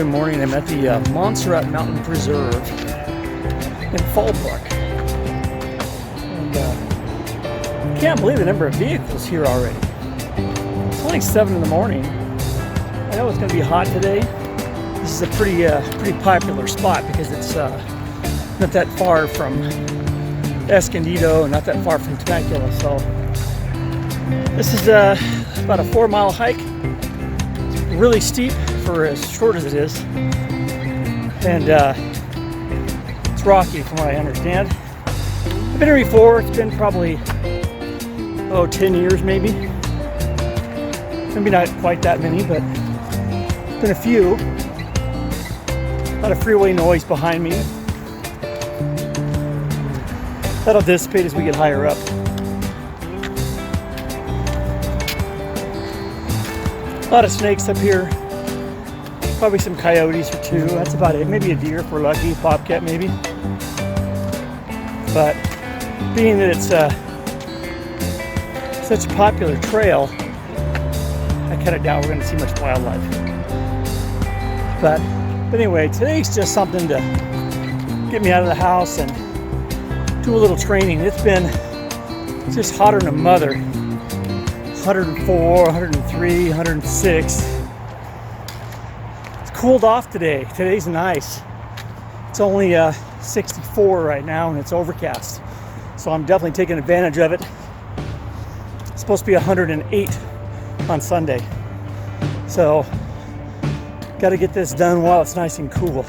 good morning. I'm at the Monserate Mountain Preserve in Fallbrook. And I can't believe the number of vehicles here already. It's only 7 in the morning. I know it's going to be hot today. This is a pretty popular spot because it's not that far from Escondido and not that far from Temecula. So this is about a 4-mile hike. It's really steep for as short as it is, and it's rocky from what I understand. I've been here before. It's been probably 10 years maybe not quite that many, but it's been a few. A lot of freeway noise behind me. That'll dissipate as we get higher up. A lot of snakes up here. Probably some coyotes or two. That's about it. Maybe a deer if we're lucky. Bobcat maybe. But being that it's such a popular trail, I kind of doubt we're going to see much wildlife. But anyway, today's just something to get me out of the house and do a little training. It's been just hotter than a mother. 104, 103, 106. It's cooled off today. Today's nice. It's only 64 right now and it's overcast. So I'm definitely taking advantage of it. It's supposed to be 108 on Sunday. So got to get this done while it's nice and cool.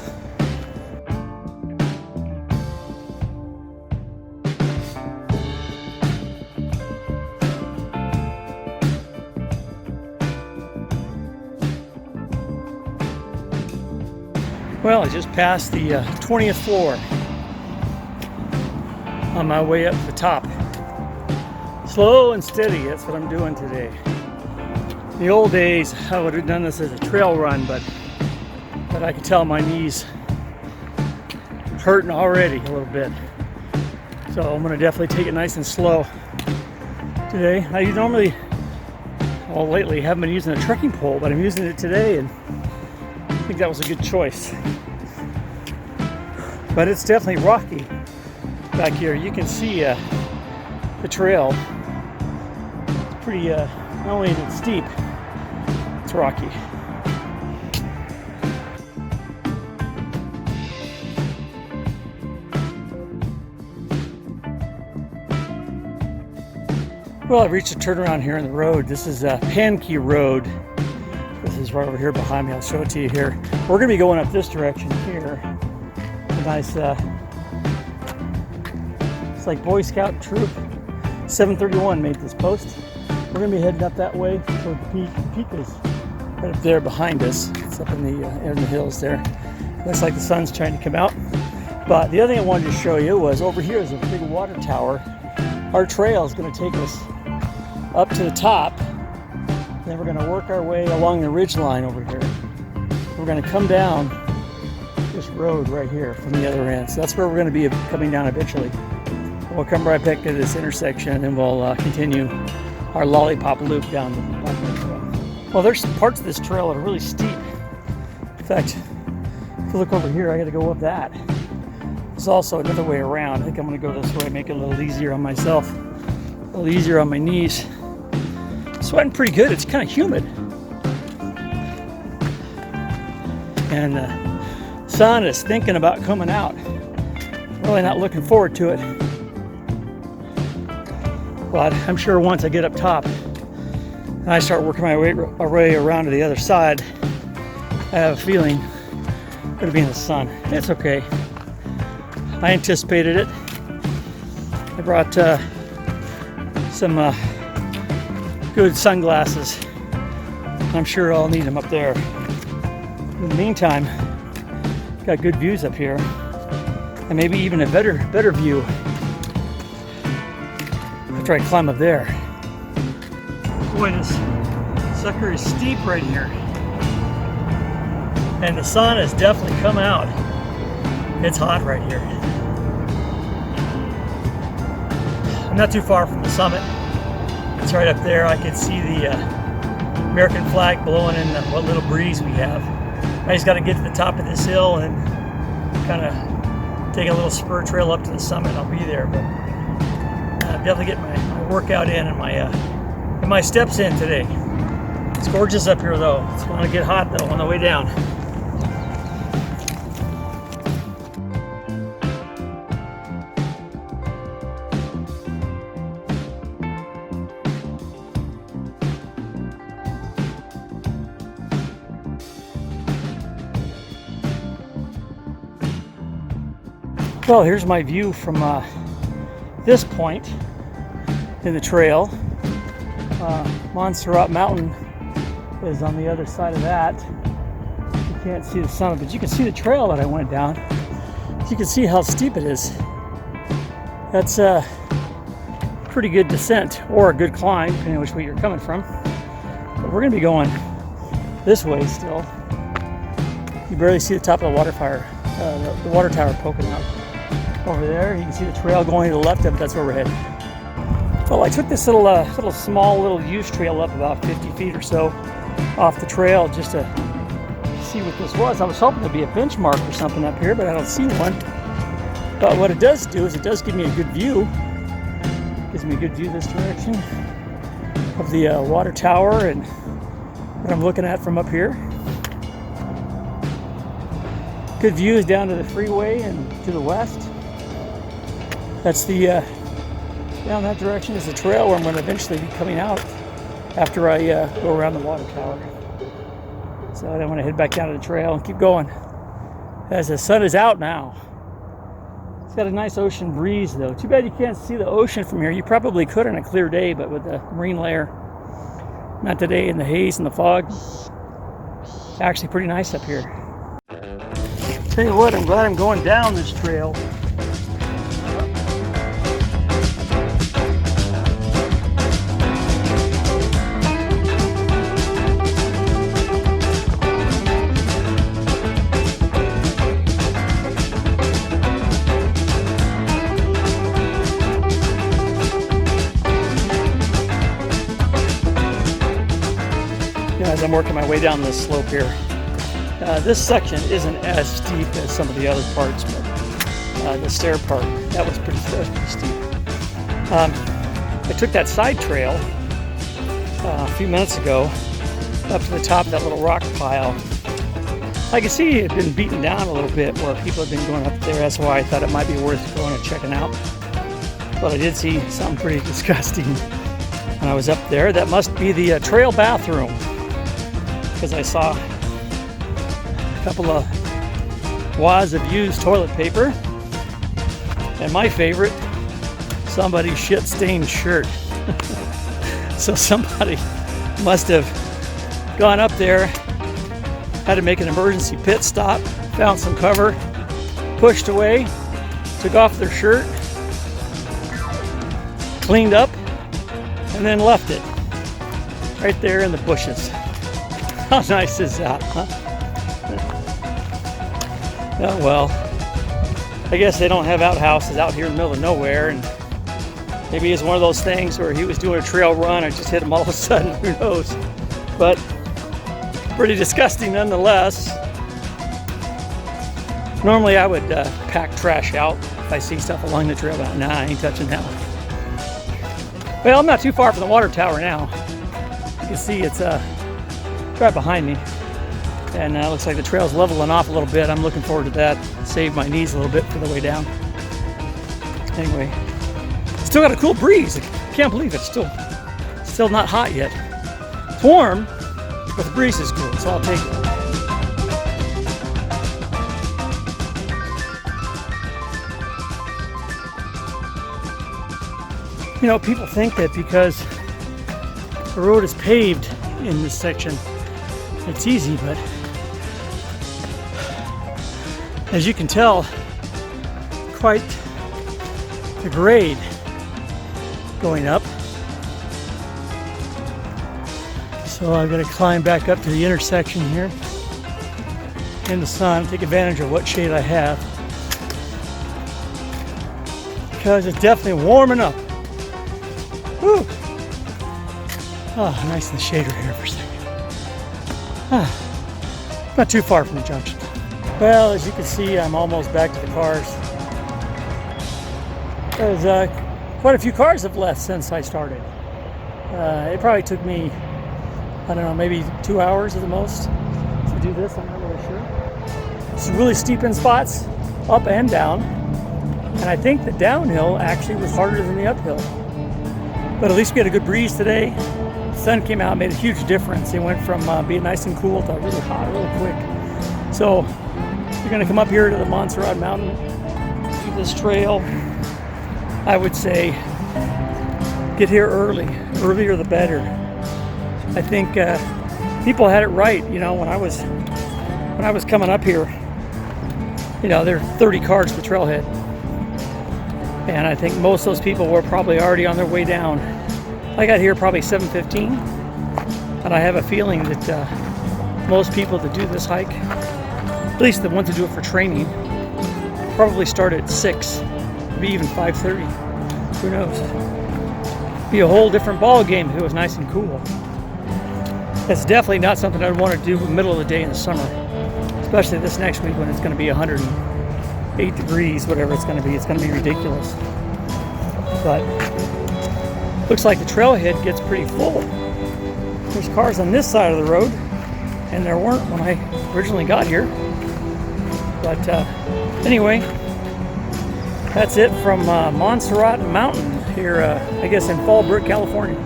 Well, I just passed the 20th floor on my way up to the top. Slow and steady, that's what I'm doing today. In the old days, I would have done this as a trail run, but I can tell my knees hurting already a little bit. So I'm gonna definitely take it nice and slow today. I normally, well, lately haven't been using a trekking pole, but I'm using it today, and I think that was a good choice. But it's definitely rocky back here. You can see the trail. It's pretty, not only is it steep, it's rocky. Well, I've reached a turnaround here in the road. This is Pankey Road. This is right over here behind me. I'll show it to you here. We're going to be going up this direction here. A nice, it's like Boy Scout troop. 731 made this post. We're going to be heading up that way toward the peak. The peak is right up there behind us. It's up in the hills there. Looks like the sun's trying to come out. But the other thing I wanted to show you was over here is a big water tower. Our trail is going to take us up to the top. Then we're going to work our way along the ridge line over here. We're going to come down this road right here from the other end. So that's where we're going to be coming down eventually. We'll come right back to this intersection and we'll continue our lollipop loop down the trail. Well, there's parts of this trail that are really steep. In fact, if you look over here, I got to go up that. There's also another way around. I think I'm going to go this way, make it a little easier on myself, a little easier on my knees. Sweating pretty good. It's kind of humid. And the sun is thinking about coming out. Really not looking forward to it. But I'm sure once I get up top and I start working my way around to the other side, I have a feeling I'm going to be in the sun. It's okay. I anticipated it. I brought some good sunglasses. I'm sure I'll need them up there. In the meantime, got good views up here, and maybe even a better view after I climb up there. Boy, this sucker is steep right here, and the sun has definitely come out. It's hot right here. I'm not too far from the summit. It's right up there. I can see the American flag blowing in what little breeze we have. I just got to get to the top of this hill and kind of take a little spur trail up to the summit. I'll be there, but definitely get my workout in and my steps in today. It's gorgeous up here though. It's going to get hot though on the way down. Well, here's my view from this point in the trail. Monserate Mountain is on the other side of that. You can't see the summit, but you can see the trail that I went down. You can see how steep it is. That's a pretty good descent or a good climb, depending on which way you're coming from. But we're going to be going this way still. You barely see the top of the the water tower poking out. Over there, you can see the trail going to the left of it. That's where we're headed. Well, I took this small used trail up about 50 feet or so off the trail just to see what this was. I was hoping there'd be a benchmark or something up here, but I don't see one. But what it does do is it does give me a good view. It gives me a good view this direction of the water tower and what I'm looking at from up here. Good views down to the freeway and to the west. That's the, down that direction is the trail where I'm going to eventually be coming out after I go around the water tower. So I want to head back down to the trail and keep going as the sun is out now. It's got a nice ocean breeze though. Too bad you can't see the ocean from here. You probably could on a clear day, but with the marine layer, not today in the haze and the fog. It's actually pretty nice up here. Tell you what, I'm glad I'm going down this trail. As I'm working my way down this slope here. This section isn't as steep as some of the other parts, but the stair part, that was pretty steep. I took that side trail a few minutes ago up to the top of that little rock pile. I can see it had been beaten down a little bit where people have been going up there. That's why I thought it might be worth going and checking out. But I did see something pretty disgusting when I was up there. That must be the trail bathroom, because I saw a couple of wads of used toilet paper, and my favorite, somebody's shit-stained shirt. So somebody must have gone up there, had to make an emergency pit stop, found some cover, pushed away, took off their shirt, cleaned up, and then left it right there in the bushes. How nice is that, huh? Oh well, I guess they don't have outhouses out here in the middle of nowhere, and maybe it's one of those things where he was doing a trail run and just hit him all of a sudden, who knows. But pretty disgusting nonetheless. Normally I would pack trash out if I see stuff along the trail, but nah, I ain't touching that one. Well, I'm not too far from the water tower now. You can see it's right behind me, and looks like the trail's leveling off a little bit. I'm looking forward to that. Save my knees a little bit for the way down. Anyway, still got a cool breeze. I can't believe it's still not hot yet. It's warm, but the breeze is cool, so I'll take it. You know, people think that because the road is paved in this section, it's easy, but as you can tell, quite the grade going up. So I've got to climb back up to the intersection here in the sun, take advantage of what shade I have, because it's definitely warming up. Woo! Oh, nice in the shade right here for a second. Not too far from the junction. Well, as you can see, I'm almost back to the cars. There's quite a few cars have left since I started. It probably took me, I don't know, maybe 2 hours at the most to do this. I'm not really sure. It's really steep in spots, up and down. And I think the downhill actually was harder than the uphill. But at least we had a good breeze today. The sun came out, made a huge difference. It went from being nice and cool to really hot really quick. So you're gonna come up here to the Monserate Mountain, do this trail. I would say get here early. Earlier the better. I think people had it right. You know, when I was coming up here, you know, there are 30 cars to the trailhead, and I think most of those people were probably already on their way down. I got here probably 7:15, and I have a feeling that most people that do this hike, at least the ones that do it for training, probably start at 6, maybe even 5:30. Who knows? Be a whole different ball game if it was nice and cool. That's definitely not something I'd want to do in the middle of the day in the summer, especially this next week when it's going to be 108 degrees, whatever it's going to be. It's going to be ridiculous. But looks like the trailhead gets pretty full. There's cars on this side of the road, and there weren't when I originally got here. But anyway, that's it from Monserate Mountain here, I guess in Fallbrook, California.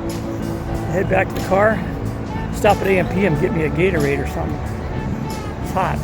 Head back to the car, stop at A&P and get me a Gatorade or something. It's hot.